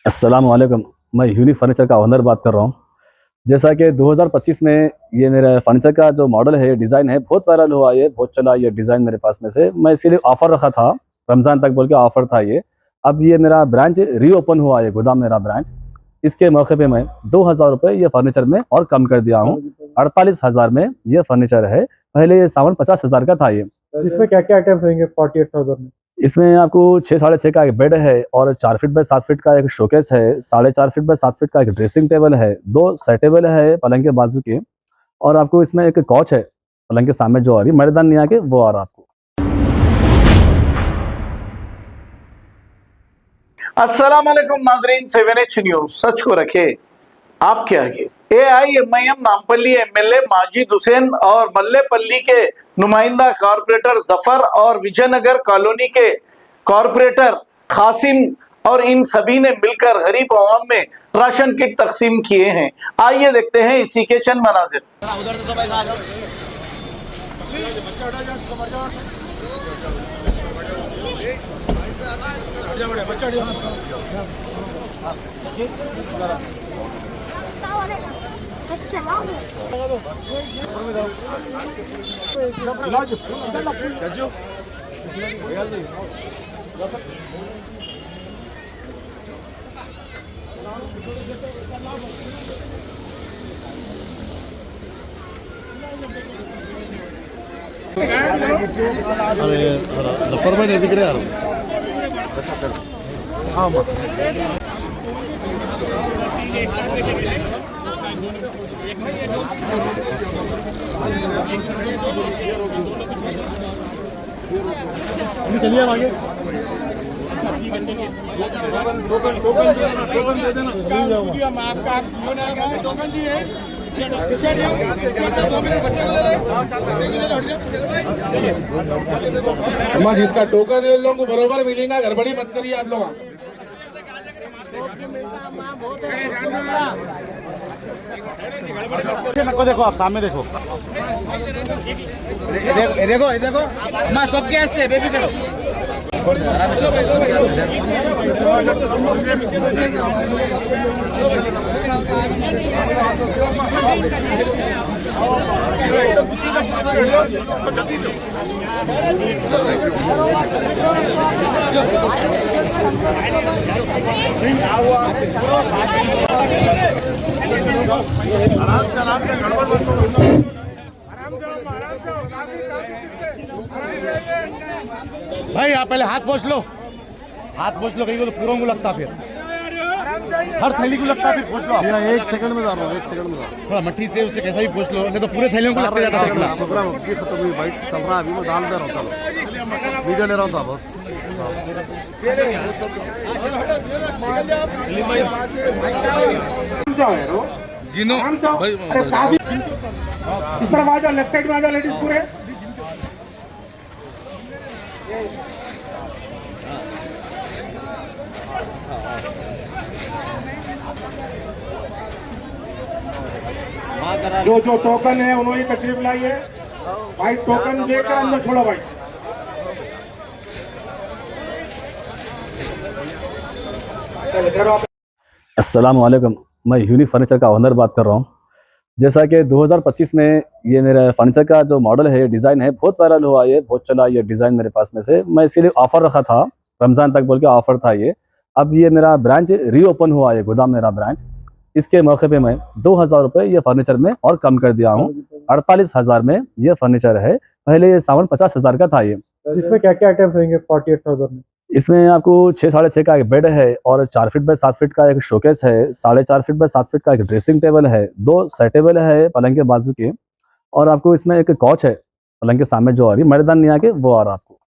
अस्सलाम वालेकुम। मैं यूनिक फर्नीचर का ओनर बात कर रहा हूँ। जैसा कि 2025 में ये मेरा फर्नीचर का जो मॉडल है, डिज़ाइन है, बहुत वायरल हुआ, ये बहुत चला ये डिज़ाइन मेरे पास में से। मैं इसीलिए ऑफ़र रखा था, रमज़ान तक बोल के ऑफ़र था ये। अब ये मेरा ब्रांच रीओपन हुआ है, गोदाम मेरा ब्रांच। इसके मौके पे मैं 2000 रुपये ये फर्नीचर में और कम कर दिया हूँ। 48,000 में ये फर्नीचर है। पहले ये सामान 50,000 का था ये। इसमें क्या क्या आइटम्स रहेंगे 48,000 में? इसमें आपको 6 साढ़े 6 का एक बेड है और 4 फीट बाय 7 फीट का एक शोकेस है, 4.5 फीट बाय 7 फीट का एक ड्रेसिंग टेबल है, 2 सेट टेबल है पलंग के बाजू के, और आपको इसमें एक कॉच है पलंग के सामने जो आ रही मर्दान नहीं आके वो आ रहा आपको। अस्सलाम वालेकुम नाजरीन, 7H न्यूज सच को रखे आपके आगे। AIMIM नामपल्ली MLA माजिद हुसैन और मल्लेपल्ली के नुमाइंदा कॉरपोरेटर जफर और विजयनगर कॉलोनी के कॉरपोरेटर कासिम और इन सभी ने मिलकर गरीब आवाम में राशन किट तकसीम किए हैं। आइए देखते हैं इसी के चंद मनाजिर। अरे जफर भाई नहीं दिख रहे यार। हाँ चलिए आगे। जिसका टोकन है लोगों को बरोबर मिलेगा, गड़बड़ी मत करिए आप लोग। देखो देखो आप सामने देखो, देखो देखो मैं सबके ऐसे बेबी करो। आराम से गड़बड़ मत करो। भाई आप पहले हाथ पोंछ लो, हाथ पोंछ लो, कहीं को तो पूरों को लगता, फिर हर थैली को लगता, फिर पोंछ लो। भैया 1 सेकंड में जा रहा हूँ, 1 सेकंड में थोड़ा मट्टी से उससे कैसा भी पोंछ लो, नहीं तो पूरे थैलियों को लगते जाता है। प्रोग्राम खत्म हुई, बाइट चल रहा है अभी, मैं डाल दे रहा हूँ। चलो वीडियो ले रहा हूँ था बस। इस तरफ आ जाओ, लेफ्ट साइड में आ जाओ लेडीज पूरे। जो जो टोकन है उन्होंने तशरीफ लाई है भाई, टोकन लेकर अंदर छोड़ो भाई। अस्सलाम वालेकुम। मैं यूनिक फर्नीचर का ओनर बात कर रहा हूँ। जैसा कि 2025 में ये मेरा फर्नीचर का जो मॉडल है, डिज़ाइन है, बहुत वायरल हुआ, ये बहुत चला ये डिज़ाइन मेरे पास में से। मैं इसीलिए ऑफ़र रखा था, रमज़ान तक बोल के ऑफ़र था ये। अब ये मेरा ब्रांच रीओपन हुआ है, गोदाम मेरा ब्रांच। इसके मौके पे मैं 2000 रुपये ये फर्नीचर में और कम कर दिया हूँ। 48,000 में ये फर्नीचर है। पहले ये सामान 50,000 का था ये। इसमें क्या क्या आइटम्स रहेंगे 48,000 में? इसमें आपको 6 साढ़े 6 का एक बेड है और 4 फीट बाय 7 फीट का एक शोकेस है, 4.5 फीट बाय 7 फीट का एक ड्रेसिंग टेबल है, 2 सेट टेबल है पलंग के बाजू के, और आपको इसमें एक कॉच है पलंग के सामने जो आ रही मर्दान नहीं आके वो आ रहा आपको।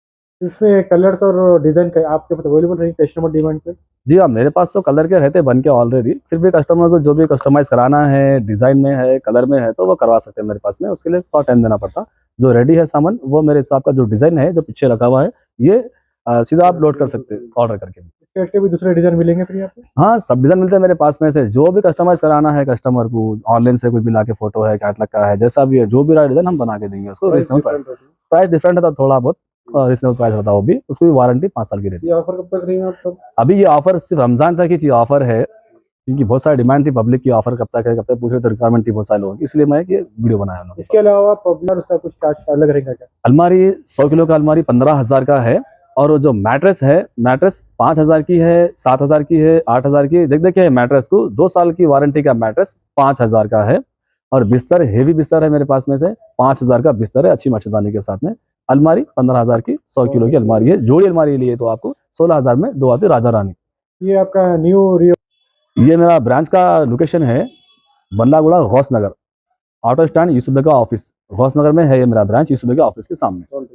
इसमें कलर्स और डिजाइन का आपके पास अवेलेबल रहेंगे कस्टमर डिमांड पे? जी हाँ, मेरे पास तो कलर के रहते बन के ऑलरेडी, फिर भी कस्टमर को जो भी कस्टमाइज कराना है, डिज़ाइन में है, कलर में है, तो वो करवा सकते हैं मेरे पास में। उसके लिए थोड़ा टाइम देना पड़ता। जो रेडी है सामान, वो मेरे हिसाब का जो डिज़ाइन है जो पीछे रखा हुआ है, ये सीधा आप लोड कर सकते हैं ऑर्डर करके। इसके भी दूसरे डिजाइन मिलेंगे फिर यहाँ पे? हाँ, सब डिज़ाइन मिलते हैं मेरे पास में से। जो भी कस्टमाइज कराना है कस्टमर को, ऑनलाइन से कुछ भी ला के फोटो है, कैटलॉग का है, जैसा भी है, जो भी डिज़ाइन हम बना के देंगे उसको। प्राइस डिफरेंट है थोड़ा बहुत, रिजनेबल प्राइस रहता है वो भी, उसकी वारंटी 5 साल की रहती है। ये ऑफर कब तक रहेंगे आप सब? अभी ये ऑफर सिर्फ रमजान तक ही ये ऑफर है, क्योंकि बहुत सारी डिमांड थी पब्लिक की, ऑफर कब तक है कब तक पूछ रहे, तो रिक्वायरमेंट थी बहुत सारे लोगों की, इसलिए मैं ये वीडियो बनाया हूँ। इसके अलावा पॉपुलर उसका कुछ चार्ज अलग रहेगा क्या? अलमारी 100 किलो का अलमारी 15,000 का है, और जो मैट्रेस है, मैट्रेस 5,000 की है, 7,000 की है, 8,000 की, देखिए मैट्रेस को 2 साल की वारंटी का मैट्रेस 5,000 का है। और बिस्तर हेवी बिस्तर है मेरे पास में से 5,000 का बिस्तर है, अच्छी मच्छरदानी के साथ में। अलमारी 15,000 की 100 किलो की अलमारी है। जोड़ी अलमारी लिए तो आपको 16,000 में 2 आती है राजा रानी। ये आपका न्यू ये मेरा ब्रांच का लोकेशन है बल्लागुड़ा गौस नगर, ऑटो स्टैंड यूसुफ बेगा ऑफिस, गौस नगर में है ये मेरा ब्रांच, यूसुफ बेगा ऑफिस के सामने।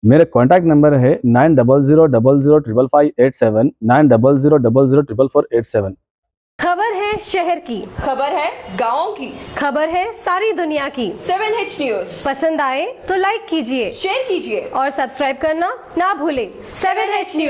मेरे कॉन्टैक्ट नंबर है 9000005587, 9000004487। खबर है शहर की, खबर है गाँव की, खबर है सारी दुनिया की। 7H न्यूज पसंद आए तो लाइक कीजिए, शेयर कीजिए और सब्सक्राइब करना ना भूलें। 7H news.